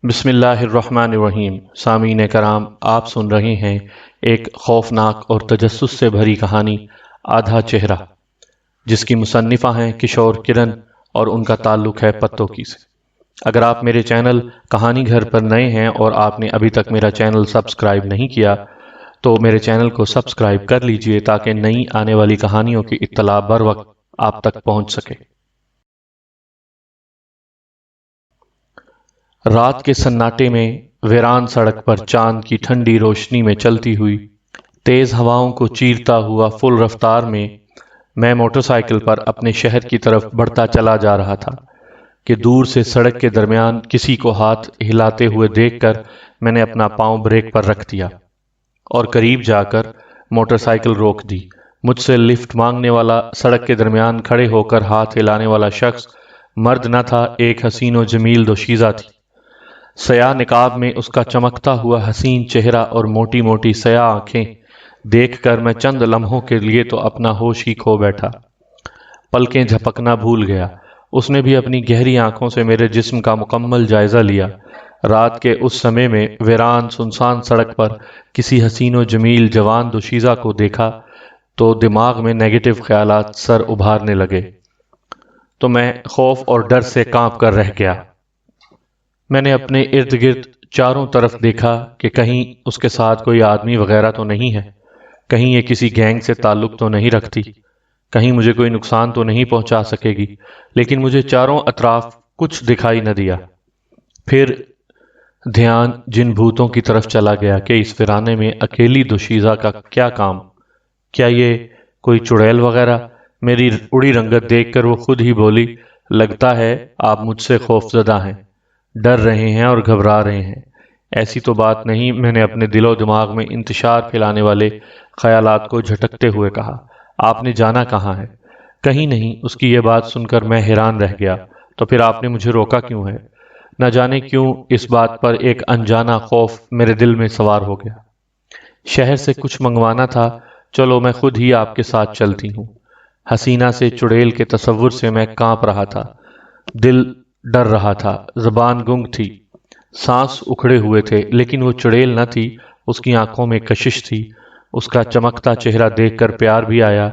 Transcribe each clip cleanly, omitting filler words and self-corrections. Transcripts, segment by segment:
بسم اللہ الرحمن الرحیم۔ سامعین کرام، آپ سن رہے ہیں ایک خوفناک اور تجسس سے بھری کہانی آدھا چہرہ، جس کی مصنفہ ہیں کشور کرن اور ان کا تعلق ہے پتوکی سے۔ اگر آپ میرے چینل کہانی گھر پر نئے ہیں اور آپ نے ابھی تک میرا چینل سبسکرائب نہیں کیا تو میرے چینل کو سبسکرائب کر لیجئے تاکہ نئی آنے والی کہانیوں کی اطلاع بر وقت آپ تک پہنچ سکے۔ رات کے سناٹے میں ویران سڑک پر چاند کی ٹھنڈی روشنی میں چلتی ہوئی تیز ہواؤں کو چیرتا ہوا فل رفتار میں موٹر سائیکل پر اپنے شہر کی طرف بڑھتا چلا جا رہا تھا کہ دور سے سڑک کے درمیان کسی کو ہاتھ ہلاتے ہوئے دیکھ کر میں نے اپنا پاؤں بریک پر رکھ دیا اور قریب جا کر موٹر سائیکل روک دی۔ مجھ سے لفٹ مانگنے والا سڑک کے درمیان کھڑے ہو کر ہاتھ ہلانے والا شخص مرد نہ تھا، ایک حسین و جمیل دوشیزہ تھی۔ سیاہ نقاب میں اس کا چمکتا ہوا حسین چہرہ اور موٹی موٹی سیاہ آنکھیں دیکھ کر میں چند لمحوں کے لیے تو اپنا ہوش ہی کھو بیٹھا، پلکیں جھپکنا بھول گیا۔ اس نے بھی اپنی گہری آنکھوں سے میرے جسم کا مکمل جائزہ لیا۔ رات کے اس سمے میں ویران سنسان سڑک پر کسی حسین و جمیل جوان دوشیزہ کو دیکھا تو دماغ میں نیگیٹو خیالات سر ابھارنے لگے، تو میں خوف اور ڈر سے کانپ کر رہ گیا۔ میں نے اپنے ارد گرد چاروں طرف دیکھا کہ کہیں اس کے ساتھ کوئی آدمی وغیرہ تو نہیں ہے، کہیں یہ کسی گینگ سے تعلق تو نہیں رکھتی، کہیں مجھے کوئی نقصان تو نہیں پہنچا سکے گی، لیکن مجھے چاروں اطراف کچھ دکھائی نہ دیا۔ پھر دھیان جن بھوتوں کی طرف چلا گیا کہ اس ویرانے میں اکیلی دوشیزہ کا کیا کام، کیا یہ کوئی چڑیل وغیرہ؟ میری اڑی رنگت دیکھ کر وہ خود ہی بولی، لگتا ہے آپ مجھ سے خوف زدہ ہیں، ڈر رہے ہیں اور گھبرا رہے ہیں۔ ایسی تو بات نہیں، میں نے اپنے دل و دماغ میں انتشار پھیلانے والے خیالات کو جھٹکتے ہوئے کہا۔ آپ نے جانا کہاں ہے؟ کہیں نہیں۔ اس کی یہ بات سن کر میں حیران رہ گیا، تو پھر آپ نے مجھے روکا کیوں ہے؟ نہ جانے کیوں اس بات پر ایک انجانا خوف میرے دل میں سوار ہو گیا۔ شہر سے کچھ منگوانا تھا، چلو میں خود ہی آپ کے ساتھ چلتی ہوں۔ حسینہ سے چڑیل کے تصور سے میں کانپ رہا تھا، دل ڈر رہا تھا، زبان گنگ تھی، سانس اکھڑے ہوئے تھے، لیکن وہ چڑیل نہ تھی، اس کی آنکھوں میں کشش تھی۔ اس کا چمکتا چہرہ دیکھ کر پیار بھی آیا۔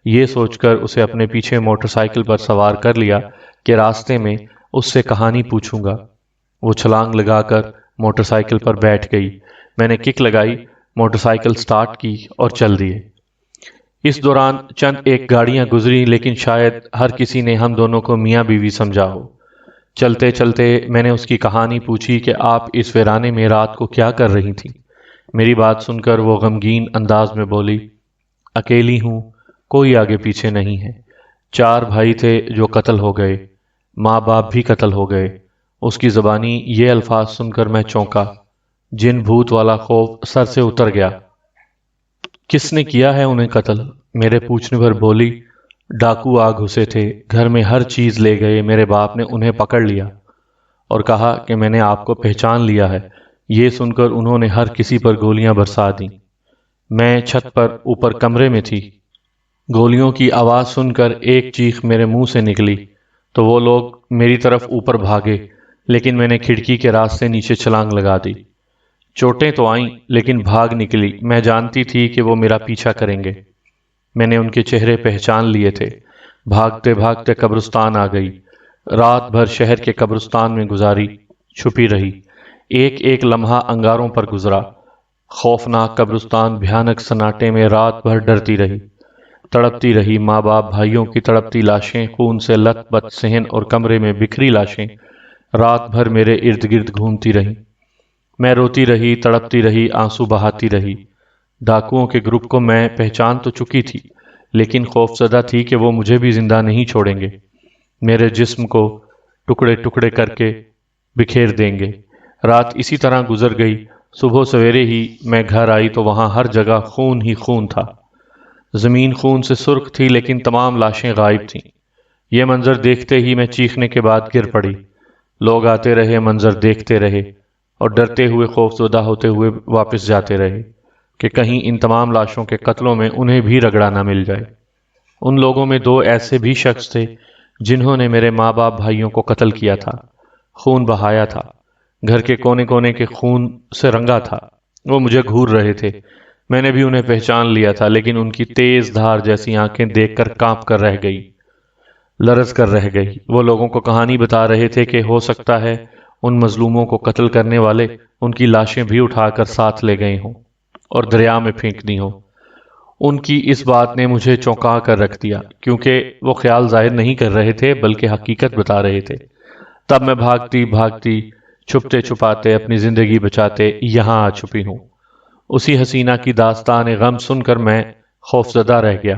یہ سوچ کر اسے اپنے پیچھے موٹر سائیکل پر سوار کر لیا کہ راستے میں اس سے کہانی پوچھوں گا۔ وہ چھلانگ لگا کر موٹر سائیکل پر بیٹھ گئی۔ میں نے کک لگائی، موٹر سائیکل سٹارٹ کی اور چل دیے۔ اس دوران چند ایک گاڑیاں گزری، لیکن شاید ہر کسی نے ہم دونوں کو میاں بیوی سمجھا ہو۔ چلتے چلتے میں نے اس کی کہانی پوچھی کہ آپ اس ویرانے میں رات کو کیا کر رہی تھیں؟ میری بات سن کر وہ غمگین انداز میں بولی، اکیلی ہوں، کوئی آگے پیچھے نہیں ہے۔ 4 بھائی تھے جو قتل ہو گئے، ماں باپ بھی قتل ہو گئے۔ اس کی زبانی یہ الفاظ سن کر میں چونکا، جن بھوت والا خوف سر سے اتر گیا۔ کس نے کیا ہے انہیں قتل؟ میرے پوچھنے پر بولی، ڈاکو آ گھسے تھے، گھر میں ہر چیز لے گئے، میرے باپ نے انہیں پکڑ لیا اور کہا کہ میں نے آپ کو پہچان لیا ہے۔ یہ سن کر انہوں نے ہر کسی پر گولیاں برسا دیں۔ میں چھت پر اوپر کمرے میں تھی۔ گولیوں کی آواز سن کر ایک چیخ میرے منہ سے نکلی تو وہ لوگ میری طرف اوپر بھاگے، لیکن میں نے کھڑکی کے راستے نیچے چھلانگ لگا دی۔ چوٹیں تو آئیں لیکن بھاگ نکلی، میں جانتی تھی کہ وہ میرا پیچھا کریں گے۔ میں نے ان کے چہرے پہچان لیے تھے۔ بھاگتے بھاگتے قبرستان آ گئی۔ رات بھر شہر کے قبرستان میں گزاری، چھپی رہی۔ ایک ایک لمحہ انگاروں پر گزرا۔ خوفناک قبرستان بھیانک سناٹے میں رات بھر ڈرتی رہی، تڑپتی رہی۔ ماں باپ بھائیوں کی تڑپتی لاشیں، خون سے لت پت صحن اور کمرے میں بکھری لاشیں رات بھر میرے ارد گرد گھومتی رہی۔ میں روتی رہی، تڑپتی رہی، آنسو بہاتی رہی۔ ڈاکوؤں کے گروپ کو میں پہچان تو چکی تھی، لیکن خوفزدہ تھی کہ وہ مجھے بھی زندہ نہیں چھوڑیں گے، میرے جسم کو ٹکڑے ٹکڑے کر کے بکھیر دیں گے۔ رات اسی طرح گزر گئی۔ صبح سویرے ہی میں گھر آئی تو وہاں ہر جگہ خون ہی خون تھا۔ زمین خون سے سرخ تھی، لیکن تمام لاشیں غائب تھیں۔ یہ منظر دیکھتے ہی میں چیخنے کے بعد گر پڑی۔ لوگ آتے رہے، منظر دیکھتے رہے اور ڈرتے ہوئے، خوفزدہ ہوتے ہوئے واپس جاتے رہے کہ کہیں ان تمام لاشوں کے قتلوں میں انہیں بھی رگڑا نہ مل جائے۔ ان لوگوں میں 2 ایسے بھی شخص تھے جنہوں نے میرے ماں باپ بھائیوں کو قتل کیا تھا، خون بہایا تھا۔ گھر کے کونے کونے کے خون سے رنگا تھا۔ وہ مجھے گھور رہے تھے۔ میں نے بھی انہیں پہچان لیا تھا، لیکن ان کی تیز دھار جیسی آنکھیں دیکھ کر کانپ کر رہ گئی، لرز کر رہ گئی۔ وہ لوگوں کو کہانی بتا رہے تھے کہ ہو سکتا ہے ان مظلوموں کو قتل کرنے والے ان کی لاشیں بھی اٹھا کر ساتھ لے گئے ہوں اور دریا میں پھینک دی ہوں۔ ان کی اس بات نے مجھے چونکا کر رکھ دیا، کیونکہ وہ خیال ظاہر نہیں کر رہے تھے بلکہ حقیقت بتا رہے تھے۔ تب میں بھاگتی بھاگتی، چھپتے چھپاتے، اپنی زندگی بچاتے یہاں آ چھپی ہوں۔ اسی حسینہ کی داستان غم سن کر میں خوفزدہ رہ گیا،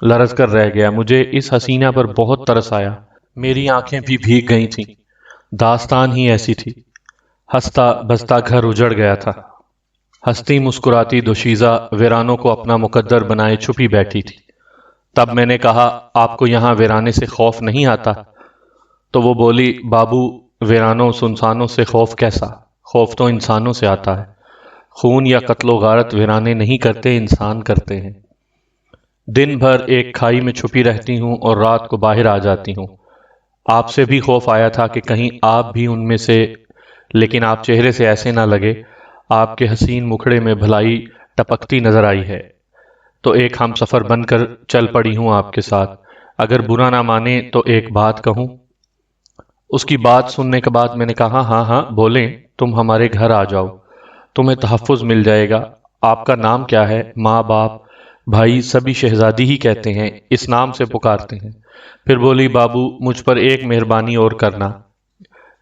لرز کر رہ گیا۔ مجھے اس حسینہ پر بہت ترس آیا۔ میری آنکھیں بھی بھیگ گئی تھیں۔ داستان ہی ایسی تھی۔ ہنستا بستا گھر اجڑ گیا تھا۔ ہنستی مسکراتی دوشیزہ ویرانوں کو اپنا مقدر بنائے چھپی بیٹھی تھی۔ تب میں نے کہا، آپ کو یہاں ویرانے سے خوف نہیں آتا؟ تو وہ بولی، بابو، ویرانوں سنسانوں سے خوف کیسا؟ خوف تو انسانوں سے آتا ہے۔ خون یا قتل و غارت ویرانے نہیں کرتے، انسان کرتے ہیں۔ دن بھر ایک کھائی میں چھپی رہتی ہوں اور رات کو باہر آ جاتی ہوں۔ آپ سے بھی خوف آیا تھا کہ کہیں آپ بھی ان میں سے، لیکن آپ چہرے سے ایسے نہ لگے۔ آپ کے حسین مکھڑے میں بھلائی ٹپکتی نظر آئی ہے، تو ایک ہم سفر بن کر چل پڑی ہوں آپ کے ساتھ۔ اگر برا نہ مانے تو ایک بات کہوں؟ اس کی بات سننے کے بعد میں نے کہا، ہاں ہاں بولیں، تم ہمارے گھر آ جاؤ، تمہیں تحفظ مل جائے گا۔ آپ کا نام کیا ہے؟ ماں باپ بھائی سبھی شہزادی ہی کہتے ہیں، اس نام سے پکارتے ہیں۔ پھر بولی، بابو، مجھ پر ایک مہربانی اور کرنا۔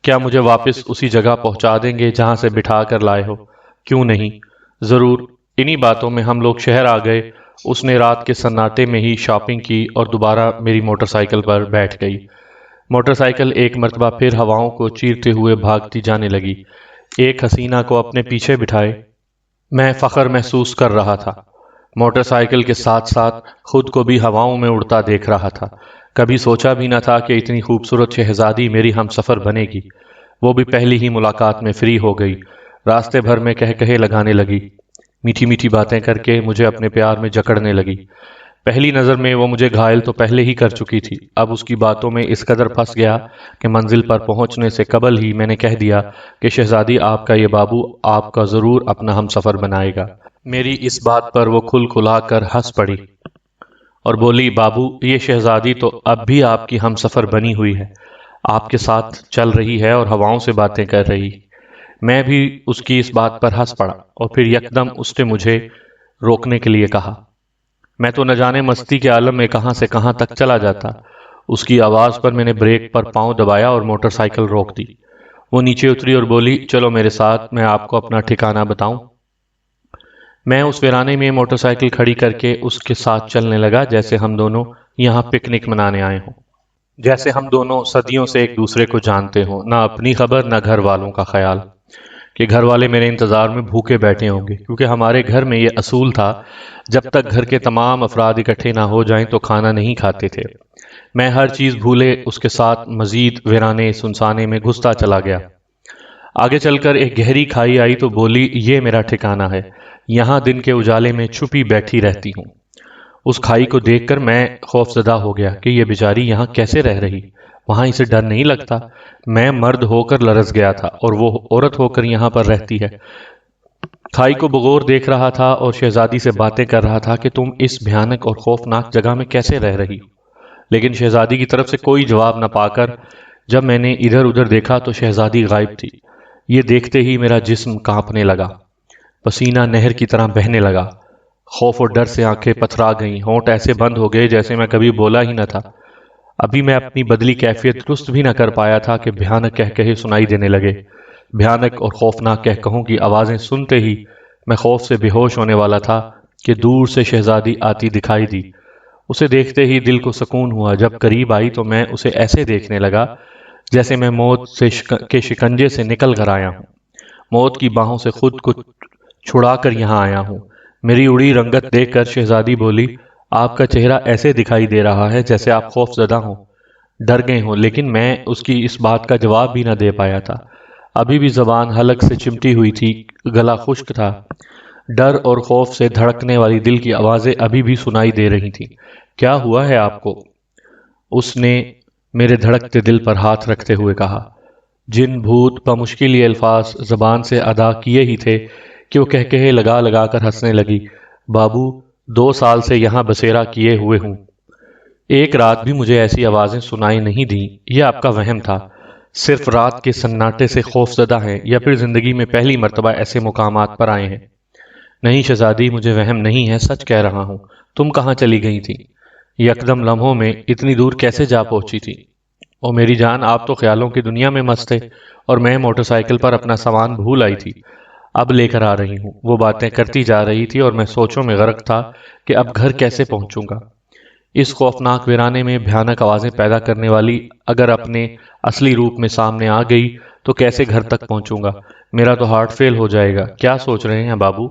کیا مجھے واپس اسی جگہ پہنچا دیں گے جہاں سے بٹھا کر لائے ہو؟ کیوں نہیں، ضرور۔ انہی باتوں میں ہم لوگ شہر آ گئے۔ اس نے رات کے سناٹے میں ہی شاپنگ کی اور دوبارہ میری موٹر سائیکل پر بیٹھ گئی۔ موٹر سائیکل ایک مرتبہ پھر ہواؤں کو چیرتے ہوئے بھاگتی جانے لگی۔ ایک حسینہ کو اپنے پیچھے بٹھائے میں فخر محسوس کر رہا تھا۔ موٹر سائیکل کے ساتھ ساتھ خود کو بھی ہواؤں میں اڑتا دیکھ رہا تھا۔ کبھی سوچا بھی نہ تھا کہ اتنی خوبصورت شہزادی میری ہم سفر بنے گی۔ وہ بھی پہلی ہی ملاقات میں فری ہو گئی۔ راستے بھر میں کہے کہے لگانے لگی، میٹھی میٹھی باتیں کر کے مجھے اپنے پیار میں جکڑنے لگی۔ پہلی نظر میں وہ مجھے گھائل تو پہلے ہی کر چکی تھی۔ اب اس کی باتوں میں اس قدر پھنس گیا کہ منزل پر پہنچنے سے قبل ہی میں نے کہہ دیا کہ شہزادی، آپ کا یہ بابو آپ کا ضرور اپنا ہم سفر بنائے گا۔ میری اس بات پر وہ کھل کھلا کر ہنس پڑی اور بولی، بابو، یہ شہزادی تو اب بھی آپ کی ہم سفر بنی ہوئی ہے، آپ کے ساتھ چل رہی ہے اور ہواؤں سے باتیں کر رہی۔ میں بھی اس کی اس بات پر ہنس پڑا اور پھر یکدم اس نے مجھے روکنے کے لیے کہا۔ میں تو نہ جانے مستی کے عالم میں کہاں سے کہاں تک چلا جاتا۔ اس کی آواز پر میں نے بریک پر پاؤں دبایا اور موٹر سائیکل روک دی۔ وہ نیچے اتری اور بولی، چلو میرے ساتھ، میں آپ کو اپنا ٹھکانہ بتاؤں۔ میں اس ویرانے میں موٹر سائیکل کھڑی کر کے اس کے ساتھ چلنے لگا جیسے ہم دونوں یہاں پکنک منانے آئے ہوں، جیسے ہم دونوں صدیوں سے ایک دوسرے کو جانتے ہوں۔ نہ اپنی خبر نہ گھر والوں کا خیال کہ گھر والے میرے انتظار میں بھوکے بیٹھے ہوں گے، کیونکہ ہمارے گھر میں یہ اصول تھا، جب تک گھر کے تمام افراد اکٹھے نہ ہو جائیں تو کھانا نہیں کھاتے تھے۔ میں ہر چیز بھولے اس کے ساتھ مزید ویرانے سنسانے میں گھستا چلا گیا۔ آگے چل کر ایک گہری کھائی آئی تو بولی، یہ میرا ٹھکانہ ہے، یہاں دن کے اجالے میں چھپی بیٹھی رہتی ہوں۔ اس کھائی کو دیکھ کر میں خوف زدہ ہو گیا کہ یہ بیچاری یہاں کیسے رہ رہی، وہاں اسے ڈر نہیں لگتا؟ میں مرد ہو کر لرز گیا تھا اور وہ عورت ہو کر یہاں پر رہتی ہے۔ کھائی کو بغور دیکھ رہا تھا اور شہزادی سے باتیں کر رہا تھا کہ تم اس بھیانک اور خوفناک جگہ میں کیسے رہ رہی ہو، لیکن شہزادی کی طرف سے کوئی جواب نہ پا کر جب میں نے ادھر ادھر دیکھا تو شہزادی غائب تھی۔ یہ دیکھتے ہی میرا جسم کانپنے لگا، پسینہ نہر کی طرح بہنے لگا، خوف اور ڈر سے آنکھیں پتھرا گئیں، ہونٹ ایسے بند ہو گئے جیسے میں کبھی بولا ہی نہ تھا۔ ابھی میں اپنی بدلی کیفیت درست بھی نہ کر پایا تھا کہ بھیانک کہکہے سنائی دینے لگے۔ بھیانک اور خوفناک کہکہوں کی آوازیں سنتے ہی میں خوف سے بے ہوش ہونے والا تھا کہ دور سے شہزادی آتی دکھائی دی۔ اسے دیکھتے ہی دل کو سکون ہوا۔ جب قریب آئی تو میں اسے ایسے دیکھنے لگا جیسے میں موت کے شکنجے سے نکل کر آیا ہوں، موت کی باہوں سے خود کو چھڑا کر یہاں آیا ہوں۔ میری اڑی رنگت دیکھ کر شہزادی بولی، آپ کا چہرہ ایسے دکھائی دے رہا ہے جیسے آپ خوف زدہ ہوں، ڈر گئے ہوں۔ لیکن میں اس کی اس بات کا جواب بھی نہ دے پایا تھا۔ ابھی بھی زبان حلق سے چمٹی ہوئی تھی، گلا خشک تھا، ڈر اور خوف سے دھڑکنے والی دل کی آوازیں ابھی بھی سنائی دے رہی تھیں۔ کیا ہوا ہے آپ کو؟ اس نے میرے دھڑکتے دل پر ہاتھ رکھتے ہوئے کہا۔ جن بھوت بمشکل یہ الفاظ زبان سے ادا کیے ہی تھے کہ وہ کہکہے لگا لگا کر ہنسنے لگی۔ بابو، 2 سال سے یہاں بسیرا کیے ہوئے ہوں، ایک رات بھی مجھے ایسی آوازیں سنائی نہیں دیں۔ یہ آپ کا وہم تھا، صرف رات کے سناٹے سے خوف زدہ ہیں یا پھر زندگی میں پہلی مرتبہ ایسے مقامات پر آئے ہیں؟ نہیں شہزادی، مجھے وہم نہیں ہے، سچ کہہ رہا ہوں۔ تم کہاں چلی گئی تھی؟ یکدم لمحوں میں اتنی دور کیسے جا پہنچی تھی؟ او میری جان، آپ تو خیالوں کی دنیا میں مست تھے اور میں موٹر سائیکل پر اپنا سامان بھول آئی تھی، اب لے کر آ رہی ہوں۔ وہ باتیں کرتی جا رہی تھی اور میں سوچوں میں غرق تھا کہ اب گھر کیسے پہنچوں گا۔ اس خوفناک ویرانے میں بھیانک آوازیں پیدا کرنے والی اگر اپنے اصلی روپ میں سامنے آ گئی تو کیسے گھر تک پہنچوں گا؟ میرا تو ہارٹ فیل ہو جائے گا۔ کیا سوچ رہے ہیں بابو؟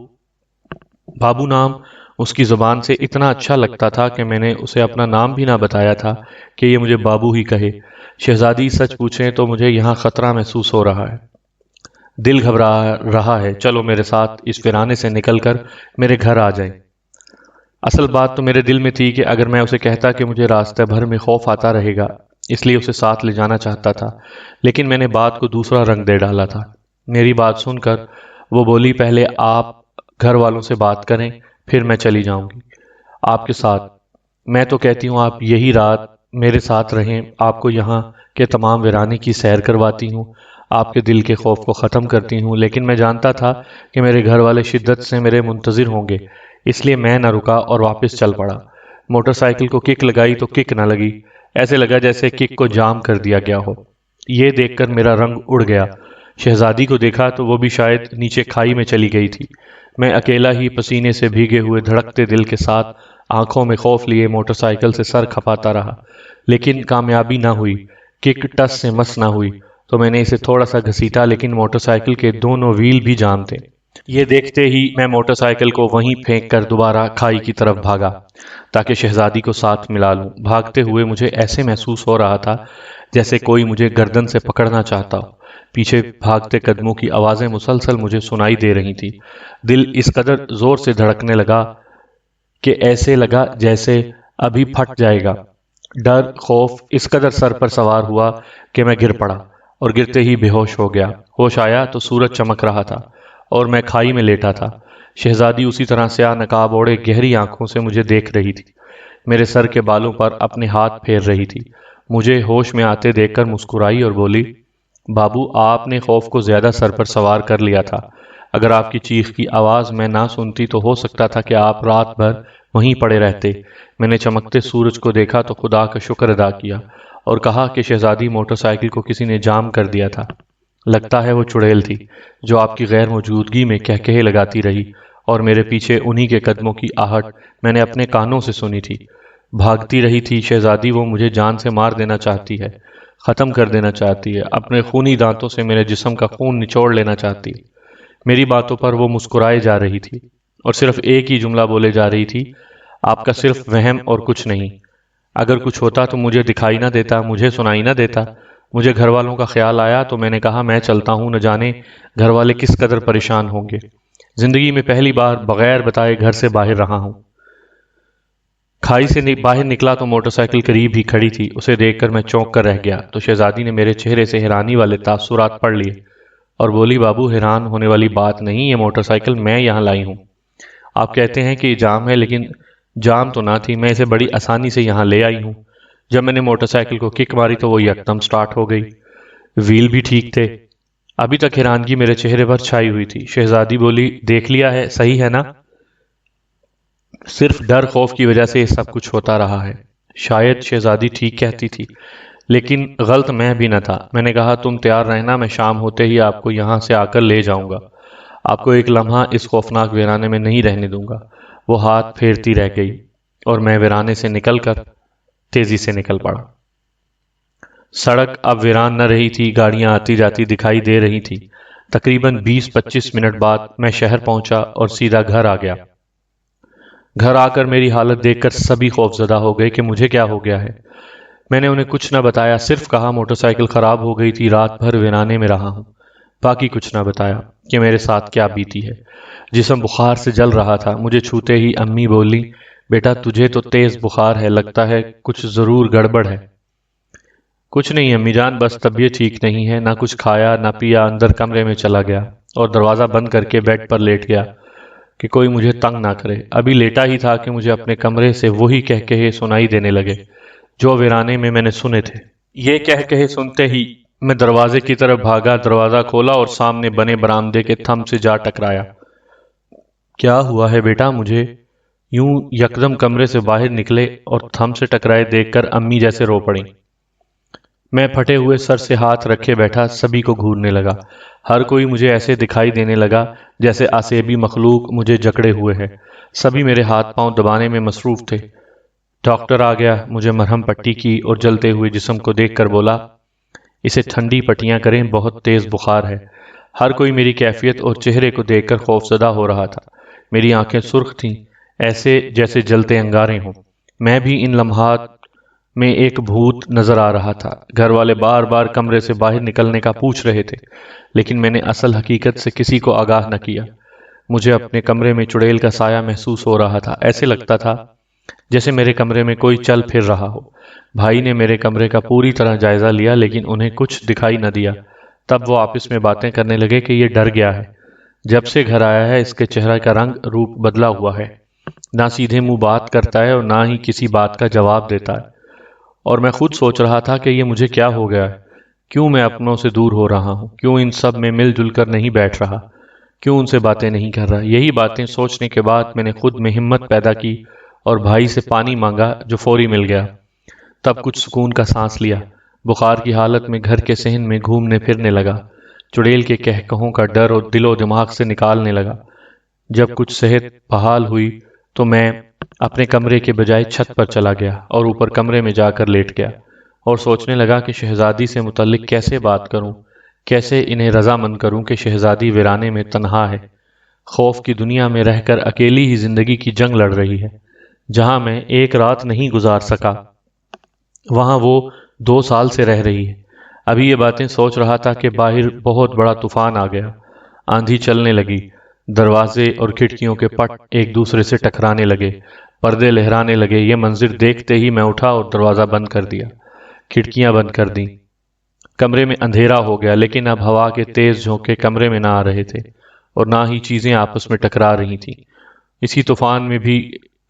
بابو نام اس کی زبان سے اتنا اچھا لگتا تھا کہ میں نے اسے اپنا نام بھی نہ بتایا تھا کہ یہ مجھے بابو ہی کہے۔ شہزادی، سچ پوچھیں تو مجھے یہاں خطرہ محسوس ہو رہا ہے، دل گھبرا رہا ہے۔ چلو میرے ساتھ اس ویرانے سے نکل کر میرے گھر آ جائیں۔ اصل بات تو میرے دل میں تھی کہ اگر میں اسے کہتا کہ مجھے راستے بھر میں خوف آتا رہے گا، اس لیے اسے ساتھ لے جانا چاہتا تھا، لیکن میں نے بات کو دوسرا رنگ دے ڈالا تھا۔ میری بات سن کر وہ بولی، پہلے آپ گھر والوں سے بات کریں، پھر میں چلی جاؤں گی آپ کے ساتھ۔ میں تو کہتی ہوں آپ یہی رات میرے ساتھ رہیں، آپ کو یہاں کے تمام ویرانے کی سیر کرواتی ہوں، آپ کے دل کے خوف کو ختم کرتی ہوں۔ لیکن میں جانتا تھا کہ میرے گھر والے شدت سے میرے منتظر ہوں گے، اس لیے میں نہ رکا اور واپس چل پڑا۔ موٹر سائیکل کو کک لگائی تو کک نہ لگی، ایسے لگا جیسے کک کو جام کر دیا گیا ہو۔ یہ دیکھ کر میرا رنگ اڑ گیا۔ شہزادی کو دیکھا تو وہ بھی شاید نیچے کھائی میں چلی گئی تھی۔ میں اکیلا ہی پسینے سے بھیگے ہوئے دھڑکتے دل کے ساتھ آنکھوں میں خوف لیے موٹر سائیکل سے سر کھپاتا رہا، لیکن کامیابی نہ ہوئی۔ کک ٹس سے مس نہ ہوئی تو میں نے اسے تھوڑا سا گھسیٹا، لیکن موٹر سائیکل کے دونوں ویل بھی جام تھے۔ یہ دیکھتے ہی میں موٹر سائیکل کو وہیں پھینک کر دوبارہ کھائی کی طرف بھاگا تاکہ شہزادی کو ساتھ ملا لوں۔ بھاگتے ہوئے مجھے ایسے محسوس ہو رہا تھا جیسے کوئی مجھے گردن سے پکڑنا چاہتا ہو۔ پیچھے بھاگتے قدموں کی آوازیں مسلسل مجھے سنائی دے رہی تھی۔ دل اس قدر زور سے دھڑکنے لگا کہ ایسے لگا جیسے ابھی پھٹ جائے گا۔ ڈر، خوف اس قدر سر پر سوار ہوا کہ میں گر پڑا اور گرتے ہی بے ہوش ہو گیا۔ ہوش آیا تو سورج چمک رہا تھا اور میں کھائی میں لیٹا تھا۔ شہزادی اسی طرح سیاہ نقاب اوڑے گہری آنکھوں سے مجھے دیکھ رہی تھی، میرے سر کے بالوں پر اپنے ہاتھ پھیر رہی تھی۔ مجھے ہوش میں آتے دیکھ کر مسکرائی اور بولی، بابو، آپ نے خوف کو زیادہ سر پر سوار کر لیا تھا۔ اگر آپ کی چیخ کی آواز میں نہ سنتی تو ہو سکتا تھا کہ آپ رات بھر وہیں پڑے رہتے۔ میں نے چمکتے سورج کو دیکھا تو خدا کا شکر ادا کیا اور کہا کہ شہزادی، موٹر سائیکل کو کسی نے جام کر دیا تھا۔ لگتا ہے وہ چڑیل تھی جو آپ کی غیر موجودگی میں کہکہے لگاتی رہی، اور میرے پیچھے انہی کے قدموں کی آہٹ میں نے اپنے کانوں سے سنی تھی۔ بھاگتی رہی تھی شہزادی، وہ مجھے جان سے مار دینا چاہتی ہے، ختم کر دینا چاہتی ہے، اپنے خونی دانتوں سے میرے جسم کا خون نچوڑ لینا چاہتی ہے۔ میری باتوں پر وہ مسکرائے جا رہی تھی اور صرف ایک ہی جملہ بولے جا رہی تھی، آپ کا صرف وہم اور کچھ نہیں۔ اگر کچھ ہوتا تو مجھے دکھائی نہ دیتا، مجھے سنائی نہ دیتا۔ مجھے گھر والوں کا خیال آیا تو میں نے کہا میں چلتا ہوں، نہ جانے گھر والے کس قدر پریشان ہوں گے۔ زندگی میں پہلی بار بغیر بتائے گھر سے باہر رہا ہوں۔ کھائی سے باہر نکلا تو موٹر سائیکل قریب ہی کھڑی تھی، اسے دیکھ کر میں چونک کر رہ گیا تو شہزادی نے میرے چہرے سے حیرانی والے تاثرات پڑھ لیے اور بولی، بابو، حیران ہونے والی بات نہیں، یہ موٹر سائیکل میں یہاں لائی ہوں۔ آپ کہتے ہیں کہ یہ جام ہے، لیکن جام تو نہ تھی، میں اسے بڑی آسانی سے یہاں لے آئی ہوں۔ جب میں نے موٹر سائیکل کو کک ماری تو وہ یکدم سٹارٹ ہو گئی، ویل بھی ٹھیک تھے۔ ابھی تک حیرانگی میرے چہرے پر چھائی ہوئی تھی۔ شہزادی بولی، دیکھ لیا ہے، صحیح ہے نا؟ صرف ڈر خوف کی وجہ سے یہ سب کچھ ہوتا رہا ہے۔ شاید شہزادی ٹھیک کہتی تھی، لیکن غلط میں بھی نہ تھا۔ میں نے کہا، تم تیار رہنا، میں شام ہوتے ہی آپ کو یہاں سے آ کر لے جاؤں گا، آپ کو ایک لمحہ اس خوفناک ویرانے میں نہیں رہنے دوں گا۔ وہ ہاتھ پھیرتی رہ گئی اور میں ویرانے سے نکل کر تیزی سے نکل پڑا۔ سڑک اب ویران نہ رہی تھی، گاڑیاں آتی جاتی دکھائی دے رہی تھی۔ تقریباً 20-25 منٹ بعد میں شہر پہنچا اور سیدھا گھر آ گیا۔ گھر آ کر میری حالت دیکھ کر سبھی خوف زدہ ہو گئے کہ مجھے کیا ہو گیا ہے۔ میں نے انہیں کچھ نہ بتایا، صرف کہا موٹر سائیکل خراب ہو گئی تھی، رات بھر ویرانے میں رہا ہوں۔ باقی کچھ نہ بتایا کہ میرے ساتھ کیا بیتی ہے۔ جسم بخار سے جل رہا تھا۔ مجھے چھوتے ہی امی بولی، بیٹا تجھے تو تیز بخار ہے، لگتا ہے کچھ ضرور گڑبڑ ہے۔ کچھ نہیں امی جان، بس طبیعت ٹھیک نہیں ہے۔ نہ کچھ کھایا نہ پیا، اندر کمرے میں چلا گیا اور دروازہ بند کر کے بیڈ پر لیٹ گیا کہ کوئی مجھے تنگ نہ کرے۔ ابھی لیٹا ہی تھا کہ مجھے اپنے کمرے سے وہی کہہ کہے سنائی دینے لگے جو ویرانے میں نے سنے تھے۔ یہ کہہ کہے سنتے ہی میں دروازے کی طرف بھاگا، دروازہ کھولا اور سامنے بنے برآمدے کے تھم سے جا ٹکرایا۔ کیا ہوا ہے بیٹا؟ مجھے یوں یکدم کمرے سے باہر نکلے اور تھم سے ٹکرائے دیکھ کر امی جیسے رو پڑیں۔ میں پھٹے ہوئے سر سے ہاتھ رکھے بیٹھا سبھی کو گھورنے لگا۔ ہر کوئی مجھے ایسے دکھائی دینے لگا جیسے آسیبی مخلوق مجھے جکڑے ہوئے ہے۔ سبھی میرے ہاتھ پاؤں دبانے میں مصروف تھے۔ ڈاکٹر آ گیا، مجھے مرہم پٹی کی اور جلتے ہوئے جسم کو دیکھ کر بولا، اسے ٹھنڈی پٹیاں کریں، بہت تیز بخار ہے۔ ہر کوئی میری کیفیت اور چہرے کو دیکھ کر خوفزدہ ہو رہا تھا۔ میری آنکھیں سرخ تھیں، ایسے جیسے جلتے انگارے ہوں۔ میں بھی ان لمحات میں ایک بھوت نظر آ رہا تھا۔ گھر والے بار بار کمرے سے باہر نکلنے کا پوچھ رہے تھے، لیکن میں نے اصل حقیقت سے کسی کو آگاہ نہ کیا۔ مجھے اپنے کمرے میں چڑیل کا سایہ محسوس ہو رہا تھا۔ ایسے لگتا تھا جیسے میرے کمرے میں کوئی چل پھر رہا ہو۔ بھائی نے میرے کمرے کا پوری طرح جائزہ لیا، لیکن انہیں کچھ دکھائی نہ دیا۔ تب وہ آپس میں باتیں کرنے لگے کہ یہ ڈر گیا ہے۔ جب سے گھر آیا ہے اس کے چہرہ کا رنگ روپ بدلا ہوا ہے۔ نہ سیدھے منہ بات کرتا ہے اور نہ ہی کسی بات کا جواب دیتا ہے۔ اور میں خود سوچ رہا تھا کہ یہ مجھے کیا ہو گیا ہے؟ کیوں میں اپنوں سے دور ہو رہا ہوں؟ کیوں ان سب میں مل جل کر نہیں بیٹھ رہا؟ کیوں ان سے باتیں نہیں کر رہا؟ یہی باتیں سوچنے کے بعد میں نے خود میں ہمت پیدا کی اور بھائی سے پانی مانگا جو فوری مل گیا۔ تب کچھ سکون کا سانس لیا۔ بخار کی حالت میں گھر کے صحن میں گھومنے پھرنے لگا۔ چڑیل کے کہکہوں کا ڈر اور دل و دماغ سے نکالنے لگا۔ جب کچھ صحت بحال ہوئی تو میں اپنے کمرے کے بجائے چھت پر چلا گیا اور اوپر کمرے میں جا کر لیٹ گیا اور سوچنے لگا کہ شہزادی سے متعلق کیسے بات کروں، کیسے انہیں رضامند کروں کہ شہزادی ویرانے میں تنہا ہے، خوف کی دنیا میں رہ کر اکیلی ہی زندگی کی جنگ لڑ رہی ہے۔ جہاں میں ایک رات نہیں گزار سکا وہاں وہ 2 سال سے رہ رہی ہے۔ ابھی یہ باتیں سوچ رہا تھا کہ باہر بہت بڑا طوفان آ گیا۔ آندھی چلنے لگی، دروازے اور کھڑکیوں کے پٹ ایک دوسرے سے ٹکرانے لگے، پردے لہرانے لگے۔ یہ منظر دیکھتے ہی میں اٹھا اور دروازہ بند کر دیا، کھڑکیاں بند کر دیں۔ کمرے میں اندھیرا ہو گیا، لیکن اب ہوا کے تیز جھونکے کمرے میں نہ آ رہے تھے اور نہ ہی چیزیں آپس میں ٹکرا رہی تھیں۔ اسی طوفان میں بھی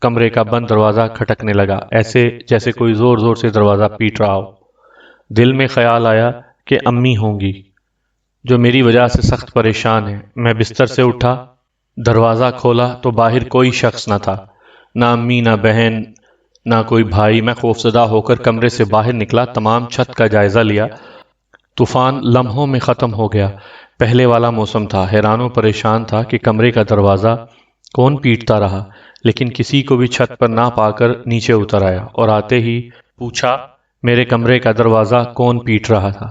کمرے کا بند دروازہ کھٹکنے لگا، ایسے جیسے کوئی زور زور سے دروازہ پیٹ رہا ہو۔ دل میں خیال آیا کہ امی ہوں گی جو میری وجہ سے سخت پریشان ہے۔ میں بستر سے اٹھا، دروازہ کھولا تو باہر کوئی شخص نہ تھا، نہ امی نہ بہن نہ کوئی بھائی۔ میں خوفزدہ ہو کر کمرے سے باہر نکلا، تمام چھت کا جائزہ لیا۔ طوفان لمحوں میں ختم ہو گیا۔ پہلے والا موسم تھا۔ حیران و پریشان تھا کہ کمرے کا دروازہ کون پیٹتا رہا، لیکن کسی کو بھی چھت پر نہ پا کر نیچے اتر آیا اور آتے ہی پوچھا میرے کمرے کا دروازہ کون پیٹ رہا تھا۔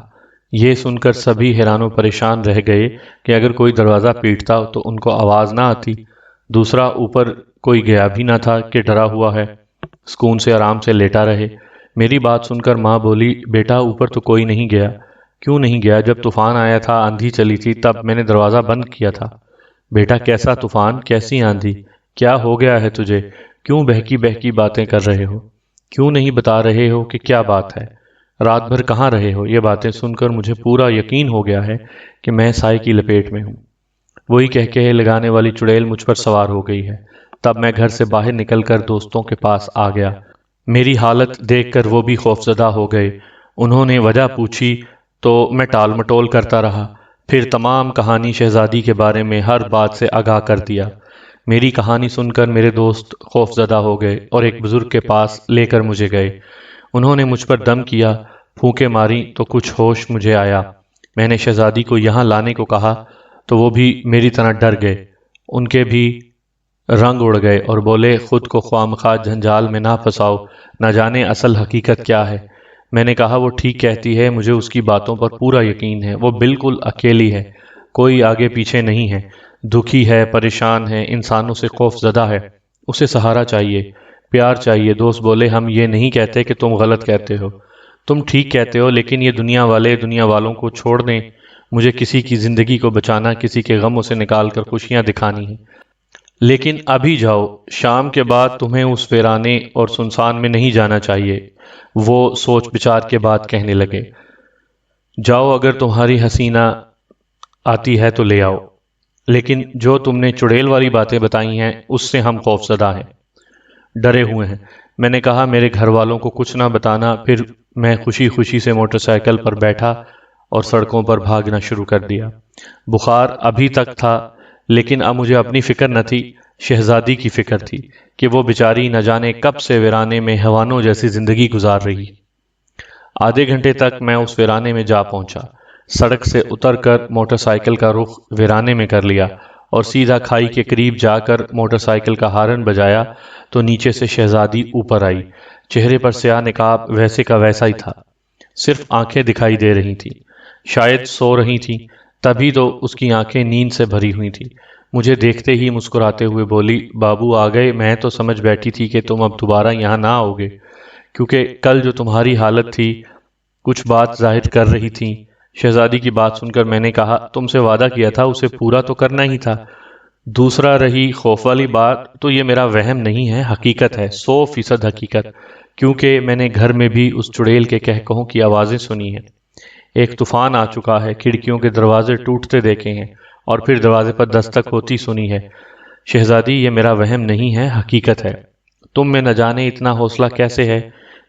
یہ سن کر سبھی حیران و پریشان رہ گئے کہ اگر کوئی دروازہ پیٹتا تو ان کو آواز نہ آتی۔ دوسرا، اوپر کوئی گیا بھی نہ تھا کہ ڈرا ہوا ہے، سکون سے آرام سے لیٹا رہے۔ میری بات سن کر ماں بولی، بیٹا اوپر تو کوئی نہیں گیا۔ کیوں نہیں گیا؟ جب طوفان آیا تھا، آندھی چلی تھی، تب میں نے دروازہ بند کیا تھا۔ بیٹا کیسا طوفان، کیسی آندھی؟ کیا ہو گیا ہے تجھے؟ کیوں بہکی بہکی باتیں کر رہے ہو؟ کیوں نہیں بتا رہے ہو کہ کیا بات ہے؟ رات بھر کہاں رہے ہو؟ یہ باتیں سن کر مجھے پورا یقین ہو گیا ہے کہ میں سائے کی لپیٹ میں ہوں۔ وہی کہے لگانے والی چڑیل مجھ پر سوار ہو گئی ہے۔ تب میں گھر سے باہر نکل کر دوستوں کے پاس آ گیا۔ میری حالت دیکھ کر وہ بھی خوفزدہ ہو گئے۔ انہوں نے وجہ پوچھی تو میں ٹال مٹول کرتا رہا، پھر تمام کہانی شہزادی کے بارے میں ہر بات سے آگاہ کر دیا۔ میری کہانی سن کر میرے دوست خوفزدہ ہو گئے اور ایک بزرگ کے پاس لے کر مجھے گئے۔ انہوں نے مجھ پر دم کیا، پھونکیں ماری تو کچھ ہوش مجھے آیا۔ میں نے شہزادی کو یہاں لانے کو کہا تو وہ بھی میری طرح ڈر گئے۔ ان کے بھی رنگ اڑ گئے اور بولے، خود کو خواہ جھنجال میں نہ پھنساؤ، نہ جانے اصل حقیقت کیا ہے۔ میں نے کہا وہ ٹھیک کہتی ہے، مجھے اس کی باتوں پر پورا یقین ہے۔ وہ بالکل اکیلی ہے، کوئی آگے پیچھے نہیں ہے، دکھی ہے، پریشان ہے، انسانوں سے خوف زدہ ہے، اسے سہارا چاہیے، پیار چاہیے۔ دوست بولے، ہم یہ نہیں کہتے کہ تم غلط کہتے ہو، تم ٹھیک کہتے ہو، لیکن یہ دنیا والوں کو چھوڑ دیں۔ مجھے کسی کی زندگی کو بچانا، کسی کے غموں سے نکال کر خوشیاں دکھانی ہیں۔ لیکن ابھی جاؤ، شام کے بعد تمہیں اس ویرانے اور سنسان میں نہیں جانا چاہیے۔ وہ سوچ بچار کے بعد کہنے لگے، جاؤ، اگر تمہاری حسینہ آتی ہے تو لے آؤ، لیکن جو تم نے چڑیل والی باتیں بتائی ہیں اس سے ہم خوف زدہ ہیں، ڈرے ہوئے ہیں۔ میں نے کہا میرے گھر والوں کو کچھ نہ بتانا، پھر میں خوشی خوشی سے موٹر سائیکل پر بیٹھا اور سڑکوں پر بھاگنا شروع کر دیا۔ بخار ابھی تک تھا، لیکن اب مجھے اپنی فکر نہ تھی، شہزادی کی فکر تھی کہ وہ بیچاری نہ جانے کب سے ویرانے میں حیوانوں جیسی زندگی گزار رہی۔ آدھے گھنٹے تک میں اس ویرانے میں جا پہنچا، سڑک سے اتر کر موٹر سائیکل کا رخ ویرانے میں کر لیا اور سیدھا کھائی کے قریب جا کر موٹر سائیکل کا ہارن بجایا تو نیچے سے شہزادی اوپر آئی۔ چہرے پر سیاہ نقاب ویسے کا ویسا ہی تھا، صرف آنکھیں دکھائی دے رہی تھیں، شاید سو رہی تھیں، تبھی تو اس کی آنکھیں نیند سے بھری ہوئی تھیں۔ مجھے دیکھتے ہی مسکراتے ہوئے بولی، بابو آ گئے؟ میں تو سمجھ بیٹھی تھی کہ تم اب دوبارہ یہاں نہ آؤ گے، کیونکہ کل جو تمہاری حالت تھی، کچھ بات ظاہر کر رہی تھی۔ شہزادی کی بات سن کر میں نے کہا، تم سے وعدہ کیا تھا اسے پورا تو کرنا ہی تھا۔ دوسرا رہی خوف والی بات، تو یہ میرا وہم نہیں ہے، حقیقت ہے، 100% حقیقت، کیونکہ میں نے گھر میں بھی اس چڑیل کے کہکہوں کی آوازیں سنی ہیں۔ ایک طوفان آ چکا ہے، کھڑکیوں کے دروازے ٹوٹتے دیکھے ہیں، اور پھر دروازے پر دستک ہوتی سنی ہے۔ شہزادی، یہ میرا وہم نہیں ہے، حقیقت ہے۔ تم میں نہ جانے اتنا حوصلہ کیسے ہے،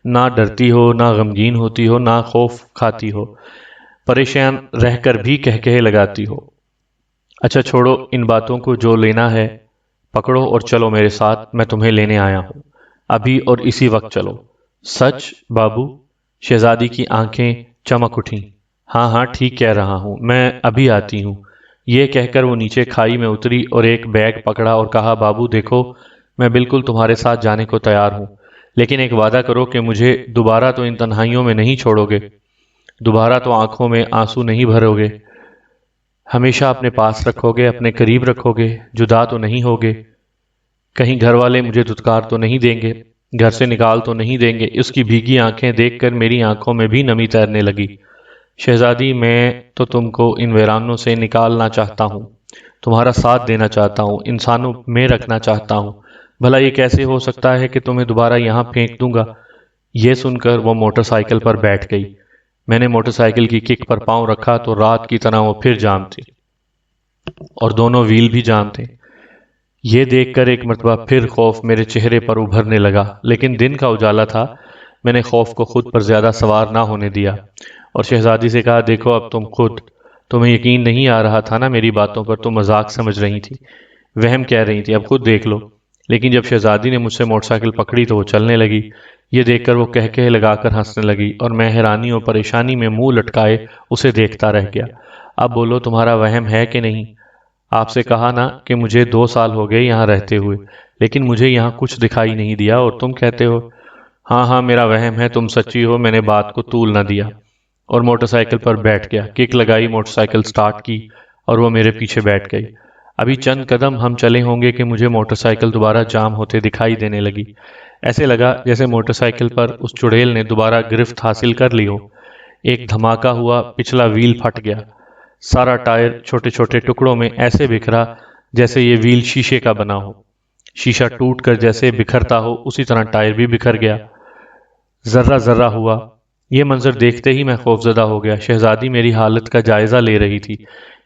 نہ ڈرتی ہو، نہ غمگین ہوتی ہو، نہ خوف کھاتی ہو، پریشان رہ کر بھی کہکہے لگاتی ہو۔ اچھا چھوڑو ان باتوں کو، جو لینا ہے پکڑو اور چلو میرے ساتھ، میں تمہیں لینے آیا ہوں، ابھی اور اسی وقت چلو۔ سچ بابو؟ شہزادی کی آنکھیں چمک اٹھیں۔ ہاں ہاں، ٹھیک کہہ رہا ہوں، میں ابھی آتی ہوں۔ یہ کہہ کر وہ نیچے کھائی میں اتری اور ایک بیگ پکڑا اور کہا، بابو دیکھو، میں بالکل تمہارے ساتھ جانے کو تیار ہوں، لیکن ایک وعدہ کرو کہ مجھے دوبارہ تو ان تنہائیوں میں نہیں چھوڑو گے، دوبارہ تو آنکھوں میں آنسو نہیں بھرو گے، ہمیشہ اپنے پاس رکھو گے، اپنے قریب رکھو گے، جدا تو نہیں ہوگے، کہیں گھر والے مجھے دھتکار تو نہیں دیں گے، گھر سے نکال تو نہیں دیں گے؟ اس کی بھیگی آنکھیں دیکھ کر میری آنکھوں میں بھی نمی تیرنے لگی۔ شہزادی، میں تو تم کو ان ویرانوں سے نکالنا چاہتا ہوں، تمہارا ساتھ دینا چاہتا ہوں، انسانوں میں رکھنا چاہتا ہوں، بھلا یہ کیسے ہو سکتا ہے کہ تمہیں دوبارہ یہاں پھینک دوں گا؟ یہ سن کر وہ موٹر سائیکل پر بیٹھ گئی۔ میں نے موٹر سائیکل کی کک پر پاؤں رکھا تو رات کی طرح وہ پھر جام تھی، اور دونوں ویل بھی جام تھے۔ یہ دیکھ کر ایک مرتبہ پھر خوف میرے چہرے پر ابھرنے لگا، لیکن دن کا اجالا تھا، میں نے خوف کو خود پر زیادہ سوار نہ ہونے دیا، اور شہزادی سے کہا، دیکھو اب تمہیں یقین نہیں آ رہا تھا نا میری باتوں پر، تم مذاق سمجھ رہی تھی، وہم کہہ رہی تھی، اب خود دیکھ لو۔ لیکن جب شہزادی نے مجھ سے موٹر سائیکل پکڑی تو وہ چلنے لگی۔ یہ دیکھ کر وہ کہکہے لگا کر ہنسنے لگی، اور میں حیرانی اور پریشانی میں منہ لٹکائے اسے دیکھتا رہ گیا۔ اب بولو، تمہارا وہم ہے کہ نہیں؟ آپ سے کہا نا کہ مجھے 2 سال ہو گئے یہاں رہتے ہوئے، لیکن مجھے یہاں کچھ دکھائی نہیں دیا، اور تم کہتے ہو ہاں ہاں میرا وہم ہے، تم سچی ہو۔ میں نے بات کو طول نہ دیا اور موٹر سائیکل پر بیٹھ گیا، کک لگائی، موٹر سائیکل سٹارٹ کی اور وہ میرے پیچھے بیٹھ گئی۔ ابھی چند قدم ہم چلے ہوں گے کہ مجھے موٹر سائیکل دوبارہ جام ہوتے دکھائی دینے لگی۔ ایسے لگا جیسے موٹر سائیکل پر اس چڑیل نے دوبارہ گرفت حاصل کر لی ہو۔ ایک دھماکہ ہوا، پچھلا ویل پھٹ گیا، سارا ٹائر چھوٹے چھوٹے ٹکڑوں میں ایسے بکھرا جیسے یہ ویل شیشے کا بنا ہو، شیشہ ٹوٹ کر جیسے بکھرتا ہو اسی طرح ٹائر بھی بکھر گیا، ذرہ ذرہ ہوا۔ یہ منظر دیکھتے ہی میں خوفزدہ ہو گیا۔ شہزادی میری حالت کا جائزہ لے رہی تھی،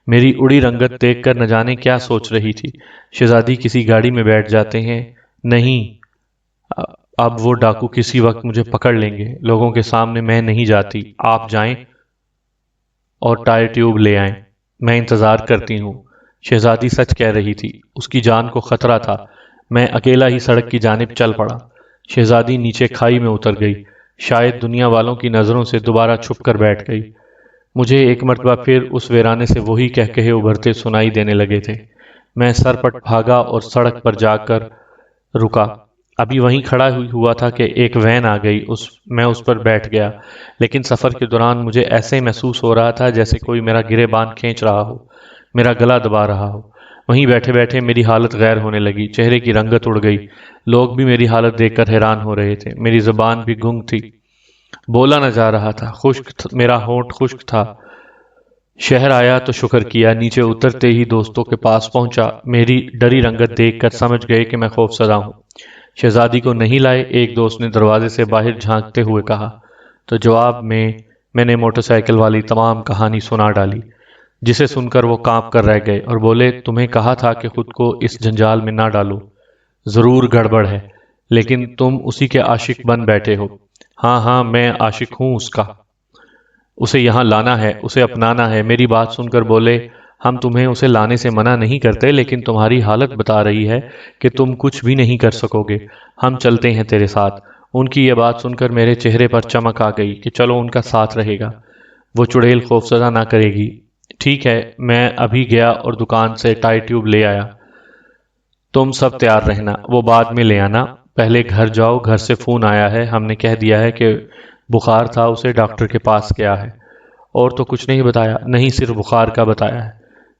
میری اڑی رنگت دیکھ کر نہ جانے کیا سوچ رہی تھی۔ شہزادی کسی گاڑی میں بیٹھ جاتے ہیں، نہیں، اب وہ ڈاکو کسی وقت مجھے پکڑ لیں گے، لوگوں کے سامنے میں نہیں جاتی، آپ جائیں اور ٹائر ٹیوب لے آئیں، میں انتظار کرتی ہوں۔ شہزادی سچ کہہ رہی تھی، اس کی جان کو خطرہ تھا۔ میں اکیلا ہی سڑک کی جانب چل پڑا۔ شہزادی نیچے کھائی میں اتر گئی، شاید دنیا والوں کی نظروں سے دوبارہ چھپ کر بیٹھ گئی۔ مجھے ایک مرتبہ پھر اس ویرانے سے وہی کہکہے ابھرتے سنائی دینے لگے تھے۔ میں سر پٹ بھاگا اور سڑک پر جا کر رکا۔ ابھی وہیں کھڑا ہوا تھا کہ ایک وین آ گئی، میں اس پر بیٹھ گیا، لیکن سفر کے دوران مجھے ایسے محسوس ہو رہا تھا جیسے کوئی میرا گریبان کھینچ رہا ہو، میرا گلا دبا رہا ہو۔ وہیں بیٹھے بیٹھے میری حالت غیر ہونے لگی، چہرے کی رنگت اڑ گئی، لوگ بھی میری حالت دیکھ کر حیران ہو رہے تھے، میری زبان بھی گنگ تھی، بولا نہ جا رہا تھا، میرا ہونٹ خشک تھا، شہر آیا تو شکر کیا، نیچے اترتے ہی دوستوں کے پاس پہنچا۔ میری ڈری رنگت دیکھ کر سمجھ گئے کہ میں خوف زدہ ہوں۔ شہزادی کو نہیں لائے؟ ایک دوست نے دروازے سے باہر جھانکتے ہوئے کہا۔ تو جواب میں نے موٹر سائیکل والی تمام کہانی سنا ڈالی، جسے سن کر وہ کانپ کر رہ گئے اور بولے، تمہیں کہا تھا کہ خود کو اس جنجال میں نہ ڈالو، ضرور گڑبڑ ہے، لیکن تم اسی کے عاشق بن بیٹھے ہو۔ ہاں ہاں، میں عاشق ہوں اس کا، اسے یہاں لانا ہے، اسے اپنانا ہے۔ میری بات سن کر بولے، ہم تمہیں اسے لانے سے منع نہیں کرتے، لیکن تمہاری حالت بتا رہی ہے کہ تم کچھ بھی نہیں کر سکو گے، ہم چلتے ہیں تیرے ساتھ۔ ان کی یہ بات سن کر میرے چہرے پر چمک آ گئی کہ چلو ان کا ساتھ رہے گا، وہ چڑیل خوفزدہ نہ کرے گی۔ ٹھیک ہے، میں ابھی گیا اور دکان سے ٹائی ٹیوب لے آیا، تم سب تیار رہنا، وہ بعد میں لے آنا۔ پہلے گھر جاؤ، گھر سے فون آیا ہے، ہم نے کہہ دیا ہے کہ بخار تھا، اسے ڈاکٹر کے پاس گیا ہے۔ اور تو کچھ نہیں بتایا؟ نہیں، صرف بخار کا بتایا ہے۔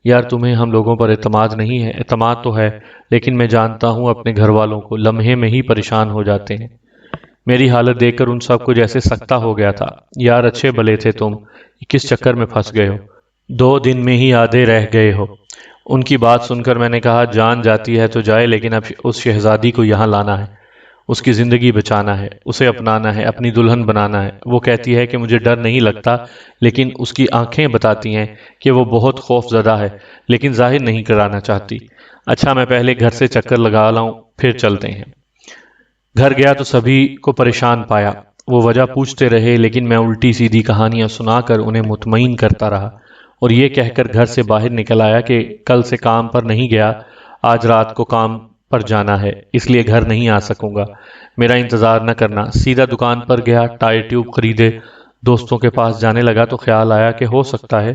یار تمہیں ہم لوگوں پر اعتماد نہیں ہے؟ اعتماد تو ہے، لیکن میں جانتا ہوں اپنے گھر والوں کو، لمحے میں ہی پریشان ہو جاتے ہیں۔ میری حالت دیکھ کر ان سب کو جیسے سکتہ ہو گیا تھا۔ یار اچھے بلے تھے تم، کس چکر میں پھنس گئے ہو؟ 2 دن میں ہی آدھے رہ گئے ہو۔ ان کی بات سن کر میں نے کہا، جان جاتی ہے تو جائے، لیکن اب اس شہزادی کو یہاں لانا ہے، اس کی زندگی بچانا ہے، اسے اپنانا ہے، اپنی دلہن بنانا ہے۔ وہ کہتی ہے کہ مجھے ڈر نہیں لگتا، لیکن اس کی آنکھیں بتاتی ہیں کہ وہ بہت خوف زدہ ہے، لیکن ظاہر نہیں کرانا چاہتی۔ اچھا، میں پہلے گھر سے چکر لگا لاؤں، پھر چلتے ہیں۔ گھر گیا تو سبھی کو پریشان پایا۔ وہ وجہ پوچھتے رہے، لیکن میں الٹی سیدھی کہانیاں سنا کر انہیں مطمئن کرتا رہا، اور یہ کہہ کر گھر سے باہر نکل آیا کہ کل سے کام پر نہیں گیا، آج رات کو کام پر جانا ہے، اس لیے گھر نہیں آ سکوں گا، میرا انتظار نہ کرنا۔ سیدھا دکان پر گیا، ٹائی ٹیوب خریدے، دوستوں کے پاس جانے لگا تو خیال آیا کہ ہو سکتا ہے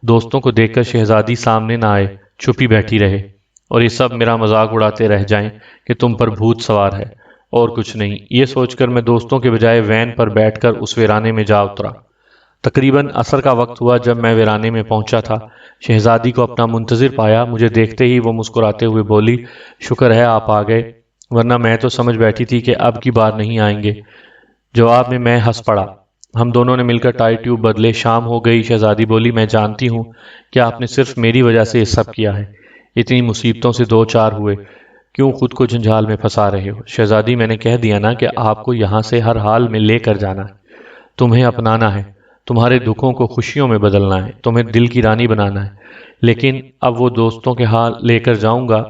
دوستوں کو دیکھ کر شہزادی سامنے نہ آئے، چھپی بیٹھی رہے، اور یہ سب میرا مذاق اڑاتے رہ جائیں کہ تم پر بھوت سوار ہے، اور کچھ نہیں۔ یہ سوچ کر میں دوستوں کے بجائے وین پر بیٹھ کر اس ویرانے میں جا اترا۔ تقریباً عصر کا وقت ہوا جب میں ویرانے میں پہنچا تھا۔ شہزادی کو اپنا منتظر پایا، مجھے دیکھتے ہی وہ مسکراتے ہوئے بولی، شکر ہے آپ آ گئے، ورنہ میں تو سمجھ بیٹھی تھی کہ اب کی بار نہیں آئیں گے۔ جواب میں ہنس پڑا۔ ہم دونوں نے مل کر ٹائی ٹیوب بدلے، شام ہو گئی۔ شہزادی بولی، میں جانتی ہوں کہ آپ نے صرف میری وجہ سے یہ سب کیا ہے، اتنی مصیبتوں سے 2 4 ہوئے، کیوں خود کو جنجال میں پھنسا رہے ہو؟ شہزادی، میں نے کہہ دیا نا کہ آپ کو یہاں سے ہر حال میں لے کر جانا ہے، تمہیں اپنانا ہے، تمہارے دکھوں کو خوشیوں میں بدلنا ہے، تمہیں دل کی رانی بنانا ہے۔ لیکن اب وہ دوستوں کے حال لے کر جاؤں گا؟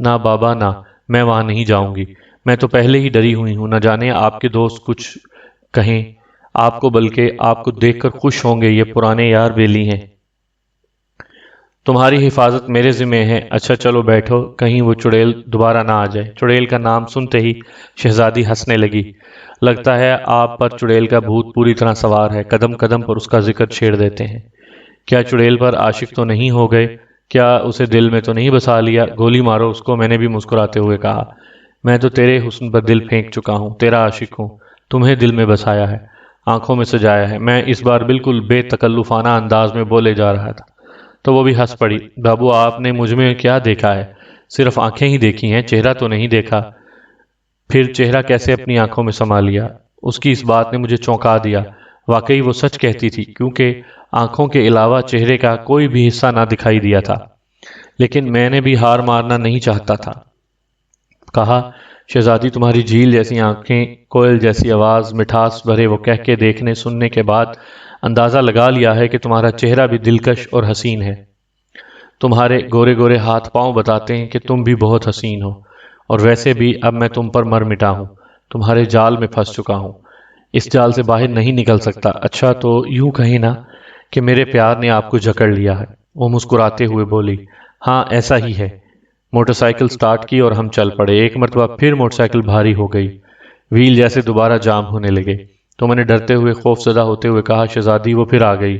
نہ بابا نہ، میں وہاں نہیں جاؤں گی، میں تو پہلے ہی ڈری ہوئی ہوں، نہ جانے آپ کے دوست کچھ کہیں آپ کو، بلکہ آپ کو دیکھ کر خوش ہوں گے، یہ پرانے یار بیلی ہیں۔ تمہاری حفاظت میرے ذمہ ہے۔ اچھا چلو بیٹھو، کہیں وہ چڑیل دوبارہ نہ آ جائے۔ چڑیل کا نام سنتے ہی شہزادی ہنسنے لگی۔ لگتا ہے آپ پر چڑیل کا بھوت پوری طرح سوار ہے، قدم قدم پر اس کا ذکر چھیڑ دیتے ہیں۔ کیا چڑیل پر عاشق تو نہیں ہو گئے؟ کیا اسے دل میں تو نہیں بسا لیا؟ گولی مارو اس کو، میں نے بھی مسکراتے ہوئے کہا۔ میں تو تیرے حسن پر دل پھینک چکا ہوں، تیرا عاشق ہوں، تمہیں دل میں بسایا ہے، آنکھوں میں سجایا ہے۔ میں اس بار بالکل بے تکلفانہ انداز میں بولے جا رہا تھا تو وہ بھی ہنس پڑی۔ بابو، آپ نے مجھ میں کیا دیکھا ہے؟ صرف آنکھیں ہی دیکھی ہیں، چہرہ تو نہیں دیکھا۔ پھر چہرہ کیسے اپنی آنکھوں میں سما لیا؟ اس کی اس بات نے مجھے چونکا دیا۔ واقعی وہ سچ کہتی تھی، کیونکہ آنکھوں کے علاوہ چہرے کا کوئی بھی حصہ نہ دکھائی دیا تھا۔ لیکن میں نے بھی ہار مارنا نہیں چاہتا تھا۔ کہا، شہزادی تمہاری جھیل جیسی آنکھیں، کوئل جیسی آواز، مٹھاس بھرے وہ کہہ کے دیکھنے سننے کے بعد اندازہ لگا لیا ہے کہ تمہارا چہرہ بھی دلکش اور حسین ہے۔ تمہارے گورے گورے ہاتھ پاؤں بتاتے ہیں کہ تم بھی بہت حسین ہو، اور ویسے بھی اب میں تم پر مر مٹا ہوں، تمہارے جال میں پھنس چکا ہوں، اس جال سے باہر نہیں نکل سکتا۔ اچھا تو یوں کہیں نا کہ میرے پیار نے آپ کو جکڑ لیا ہے؟ وہ مسکراتے ہوئے بولی، ہاں ایسا ہی ہے۔ موٹر سائیکل سٹارٹ کی اور ہم چل پڑے۔ ایک مرتبہ پھر موٹر سائیکل بھاری ہو گئی، ویل جیسے دوبارہ جام ہونے لگے تو میں نے ڈرتے ہوئے خوف زدہ ہوتے ہوئے کہا، شہزادی وہ پھر آ گئی،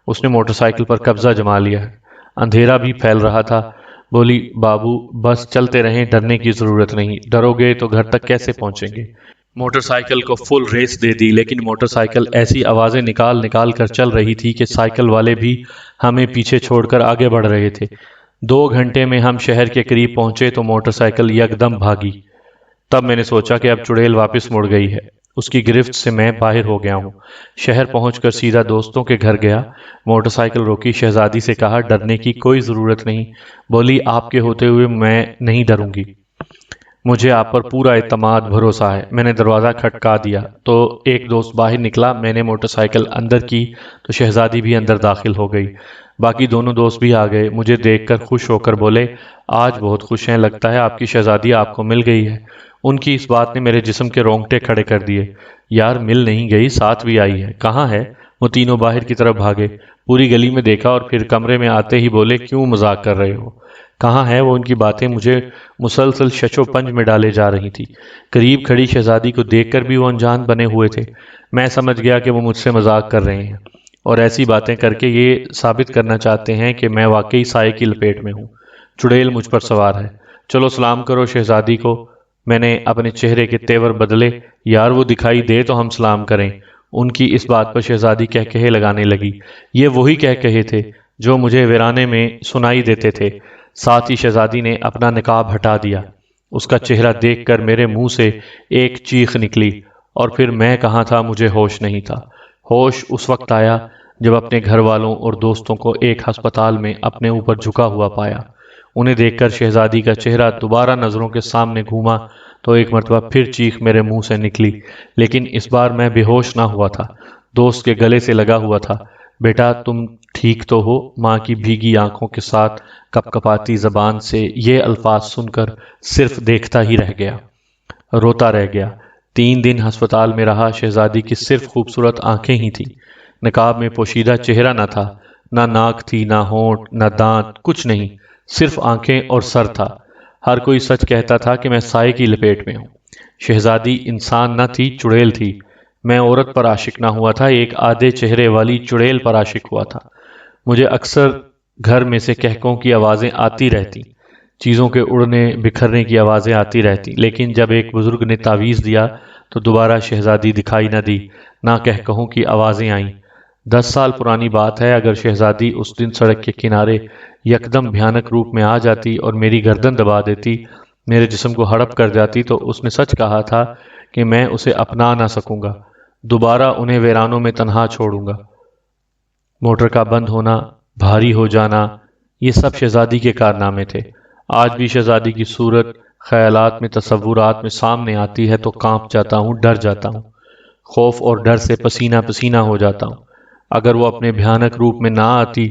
اس نے موٹر سائیکل پر قبضہ جما لیا ہے، اندھیرا بھی پھیل رہا تھا۔ بولی، بابو بس چلتے رہیں، ڈرنے کی ضرورت نہیں، ڈرو گے تو گھر تک کیسے پہنچیں گے؟ موٹر سائیکل کو فل ریس دے دی، لیکن موٹر سائیکل ایسی آوازیں نکال نکال کر چل رہی تھی کہ سائیکل والے بھی ہمیں پیچھے چھوڑ کر آگے بڑھ رہے تھے۔ 2 گھنٹے میں ہم شہر کے قریب پہنچے تو موٹر سائیکل یکدم بھاگی۔ تب میں نے سوچا کہ اب چڑیل واپس مڑ گئی ہے، اس کی گرفت سے میں باہر ہو گیا ہوں۔ شہر پہنچ کر سیدھا دوستوں کے گھر گیا۔ موٹر سائیکل روکی، شہزادی سے کہا ڈرنے کی کوئی ضرورت نہیں۔ بولی آپ کے ہوتے ہوئے میں نہیں ڈروں گی، مجھے آپ پر پورا اعتماد بھروسہ ہے۔ میں نے دروازہ کھٹکا دیا تو ایک دوست باہر نکلا۔ میں نے موٹر سائیکل اندر کی تو شہزادی بھی اندر داخل ہو گئی۔ باقی دونوں دوست بھی آ گئے۔ مجھے دیکھ کر خوش ہو کر بولے آج بہت خوش ہیں، لگتا ہے آپ کی شہزادی آپ کو مل گئی ہے۔ ان کی اس بات نے میرے جسم کے رونگٹے کھڑے کر دیے۔ یار مل نہیں گئی، ساتھ بھی آئی ہے، کہاں ہے؟ وہ تینوں باہر کی طرف بھاگے، پوری گلی میں دیکھا اور پھر کمرے میں آتے ہی بولے کیوں مذاق کر رہے ہو؟ کہاں ہے وہ؟ ان کی باتیں مجھے مسلسل شش و پنج میں ڈالے جا رہی تھی۔ قریب کھڑی شہزادی کو دیکھ کر بھی وہ انجان بنے ہوئے تھے۔ میں سمجھ گیا کہ وہ مجھ سے مذاق کر رہے ہیں اور ایسی باتیں کر کے یہ ثابت کرنا چاہتے ہیں کہ میں واقعی سائے کی لپیٹ میں ہوں، چڑیل مجھ پر سوار ہے۔ چلو سلام کرو شہزادی کو۔ میں نے اپنے چہرے کے تیور بدلے۔ یار وہ دکھائی دے تو ہم سلام کریں۔ ان کی اس بات پر شہزادی کہکہے لگانے لگی۔ یہ وہی کہکہے تھے جو مجھے ویرانے میں سنائی دیتے تھے۔ ساتھ ہی شہزادی نے اپنا نقاب ہٹا دیا۔ اس کا چہرہ دیکھ کر میرے منہ سے ایک چیخ نکلی اور پھر میں کہاں تھا، مجھے ہوش نہیں تھا۔ ہوش اس وقت آیا جب اپنے گھر والوں اور دوستوں کو ایک ہسپتال میں اپنے اوپر جھکا ہوا پایا۔ انہیں دیکھ کر شہزادی کا چہرہ دوبارہ نظروں کے سامنے گھوما تو ایک مرتبہ پھر چیخ میرے منہ سے نکلی، لیکن اس بار میں بے ہوش نہ ہوا تھا، دوست کے گلے سے لگا ہوا تھا۔ بیٹا تم ٹھیک تو ہو؟ ماں کی بھیگی آنکھوں کے ساتھ کپ کپاتی زبان سے یہ الفاظ سن کر صرف دیکھتا ہی رہ گیا، روتا رہ گیا۔ 3 دن ہسپتال میں رہا۔ شہزادی کی صرف خوبصورت آنکھیں ہی تھیں، نقاب میں پوشیدہ چہرہ نہ تھا، نہ ناک تھی، نہ ہونٹ، نہ دانت، کچھ نہیں، صرف آنکھیں اور سر تھا۔ ہر کوئی سچ کہتا تھا کہ میں سائے کی لپیٹ میں ہوں۔ شہزادی انسان نہ تھی، چڑیل تھی۔ میں عورت پر عاشق نہ ہوا تھا، ایک آدھے چہرے والی چڑیل پر عاشق ہوا تھا۔ مجھے اکثر گھر میں سے کہکوں کی آوازیں آتی رہتی، چیزوں کے اڑنے بکھرنے کی آوازیں آتی رہتی، لیکن جب ایک بزرگ نے تعویذ دیا تو دوبارہ شہزادی دکھائی نہ دی، نہ کہکہوں کی آوازیں آئیں۔ 10 سال پرانی بات ہے، اگر شہزادی اس دن سڑک کے کنارے یکدم بھیانک روپ میں آ جاتی اور میری گردن دبا دیتی، میرے جسم کو ہڑپ کر جاتی، تو اس نے سچ کہا تھا کہ میں اسے اپنا نہ سکوں گا، دوبارہ انہیں ویرانوں میں تنہا چھوڑوں گا۔ موٹر کا بند ہونا، بھاری ہو جانا، یہ سب شہزادی کے کارنامے تھے۔ آج بھی شہزادی کی صورت خیالات میں، تصورات میں سامنے آتی ہے تو کانپ جاتا ہوں، ڈر جاتا ہوں، خوف اور ڈر سے پسینہ پسینہ ہو جاتا ہوں۔ اگر وہ اپنے بھیانک روپ میں نہ آتی،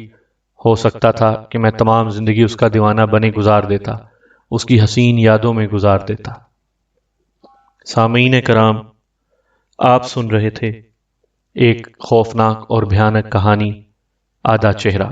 ہو سکتا تھا کہ میں تمام زندگی اس کا دیوانہ بنے گزار دیتا، اس کی حسین یادوں میں گزار دیتا۔ سامعین کرام، آپ سن رہے تھے ایک خوفناک اور بھیانک کہانی، آدھا چہرہ۔